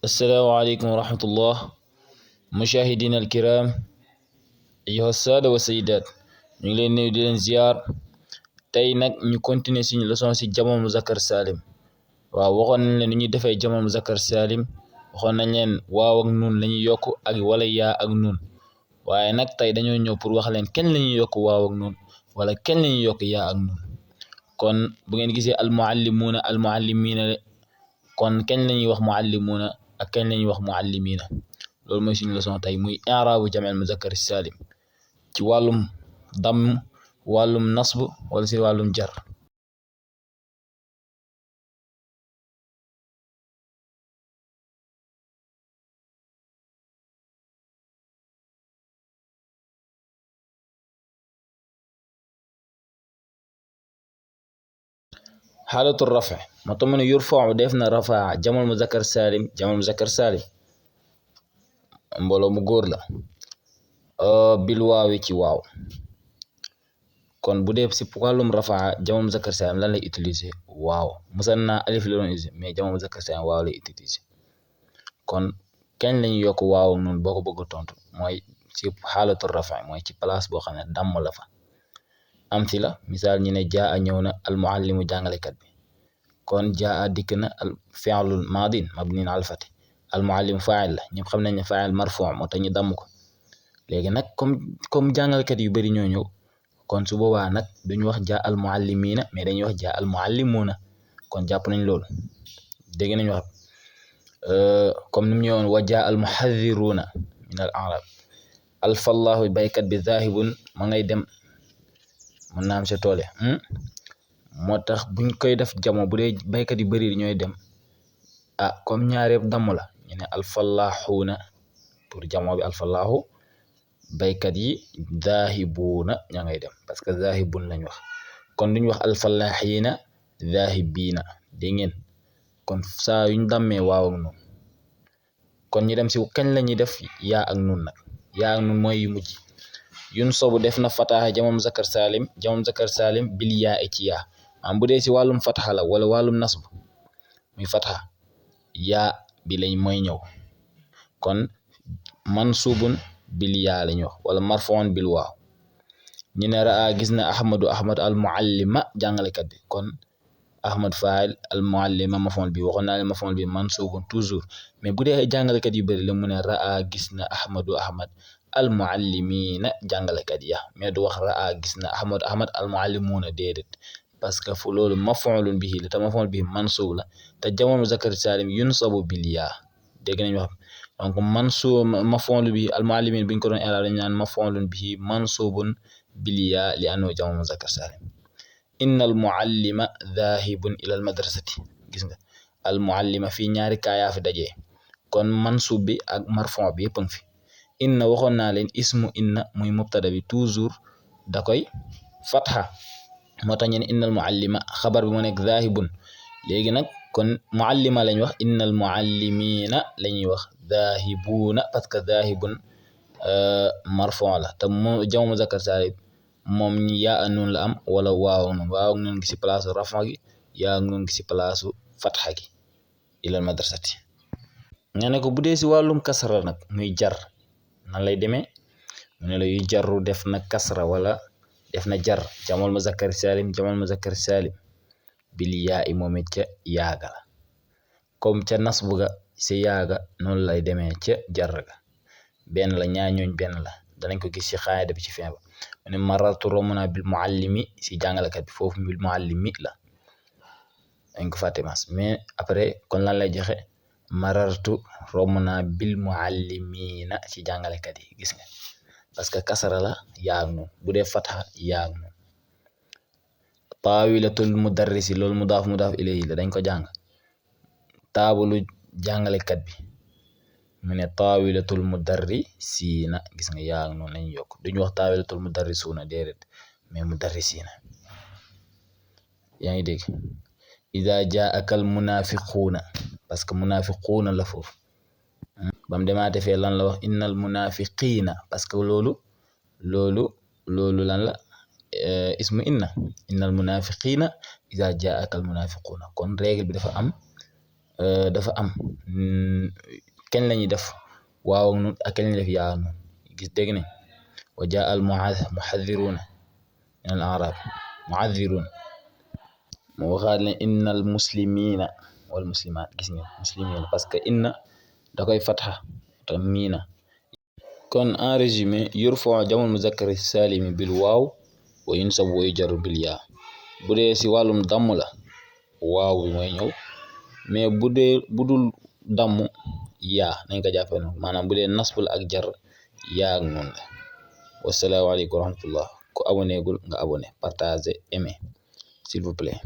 السلام عليكم ورحمة الله مشاهدينا الكرام أيها السادة والسيدات ñu ngi leen nuyu di leen ziar tey nag ñu continuer suñu leçon ci jamal muzakkar salim waaw waxoon nañ leen ni ñuy defee jamal muzakkar salim waxoon nañ leen waaw ak nun la ñuy yokk ak wala yaa ak nun waaye nag tey dañoo ñëw pour wax leen kenn la ñuy yokk waaw ak nun wala kenn la ñuy yokk yaa ak nun kon bu ngeen gisee almuallimuuna almuallimiina kon kenn la ñuy wax muallimuuna ak kenn la ñuy wax muallimiina loolu mooy suñu leçon tey muy i'raabu jamal muzakkar salim ci wàllum damm wàllum nasb wala ci wàllum jar xaalatu rafa moo tax mu ne yurfa'u def na rafaa jamal muzakkar salim mbooloo mu góor la bil waawi ci waaw kon bu dee si wàllum rafaa jamal muzakkar salim lan lay utiliser waaw musanna alif la doon utiliser mais jamal muzakkar salim waaw lay utiliser kon kañ lañu yokk waaw ak noonu boo ko bëgg a tontu mooy ci xaalatu rafa mooy ci place boo xam ne damm la fa am si la misaal ñu ne jaa a ñëw na al muallimu jàngalekat bi kon jaa a dikk na al fi'lul maadin mabniin al fati al muallim fa'il la ñëpp xam nañ ne fa'il marfu' moo tax ñu damm ko léegi nag comme jàngalekat yu bari ñoo ñëw kon su boobaa nag duñu wax jaa al muallimiina mais dañuy wax jaa al muallimuuna kon jàpp nañ loolu dégg nañ wax comme ni mu ñëwoon wa jaa al muhadhiruuna min al a'rab alfallahu baykat bi zaahibun ma ngay dem mën naa am sa toole moo tax buñ koy def jamo bu dee baykat yu bari ñooy dem comme ñaareeb damm la ñu ne alfallahuuna pour jamo bi alfallahu baykat yi zaahibuuna ña ngay dem parce que zaahibun lañ wax kon duñ wax alfallahiina zaahibiina dégg ngeen kon saa yuñ dammee waaw ak nun kon ñu dem si kañ la ñuy def yaa ak nun nag yaa ak nun mooy yu mujj yun sobu def na fataha jamal muzakkar salim bil yaa ci yaa bu dee si wàllum fataha la wala wàllum nasb muy fataha yaa bi lañ mooy ñëw kon mansubun bil yaa lañ wax wala marfuun bil waaw ñu ne raa gis na ahmad al muallima jàngalekat bi kon ahmad fa'il al muallima maf'ul bi waxoon naa leen maf'ul bi mansubun toujours mais bu dee jàngalekat yu bari la mu ne raa gis na ahmad al muallimiina jàngalekat ya mais du wax raa gis na ahmad al muallimuuna déedéet parce que fu loolu maf'ulun bihi la te maf'ul bihi mansub la te jamal muzakkar salim yunsabu bil yaa dégg nañ wax donc mansub maf'ul bihi al muallimiin bi ñu ko doon i'raab dañ naan maf'ulun bihi mansubun bil yaa li annahu jamal muzakkar salim inna al muallima dhaahibun ila al madrasati gis nga al muallima fii ñaari kaayaa fi dajee kon mansub bi ak marfu' bi yëpp a ngi fi inna waxoon naa leen ismu inna muy mubtada bi toujours da koy fatha moo tax ñu ne innal muallima xabar bi mu nekk zaahibun léegi nag kon muallima lañ wax innal muallimiina la ñuy wax zaahibuuna parce que zaahibun marfu' la te mu jamu muzakkar saalim moom yaa ak nun la am wala waaw ak nun gi si place rafa gi yaa ak nun gi si place fatha gi ilal madrasati nga ne ko bu dee si wàllum kasra nag muy jar nan lay demee mu ne la yu jarru def na kasra wala def na jar jamal muzakkar salim bil yaa i moom it ca yaaga la comme ca nasbu ga sa yaaga noonu lay demee ca jar ga benn la ñaar ñooñ benn la danañ ko gis ci xaayida bi ci fin ba mu ne marartu romb naa bil muallimi si jàngalekat bi foofu bil muallimi la dañ ko fàtte mas mais après kon lan lay joxe marartu romb naa bil muallimiina ci jàngalekat yi gis nga parce que kasara la yaa ak noonu bu dee fatha yaa ak noonu taawilatul mudarrisi loolu mudaaf ilayhi la dañ ko jàng taabalu jàngalekat bi mu ne taawilatul mudarrisiina gis nga yaa ak noonu lañu yokk duñu wax taawilatul mudarrisuuna déedéet mais mudarrisiina yaa ngi dégg ida jaaka al munafiquuna parce que munafiquuna la foofu bam demaate fee lan la wax innal munafiqiina parce que loolu lan la ismu innal munafiqiina ida jaaka al munafiquuna kon règle bi dafa am kañ la ñuy def waaw ak nun ak kañ la ñuy def yaa nun gis dégg ne wa jaa al muhadhiruuna min al arab muhadhiruun mu waxaat ne inna al muslimina wal muslimaat gis ngeen muslimina parce que inna da koy fatxa te miina kon en résumé yurfa'u jamul muzakkar salimi bil waaw wa yunsabu wa yujarru bil yaa bu dee si wàllum damm la waaw bi mooy ñëw mais bu dul damm yaa nañ ko jàppee noonu maanaam bu dee nasb la ak jar yaa ak noonu la. Wassalaamu aleykum wa rahmatullah ku abonné gul nga abonné partager aimer s'il vous plaît.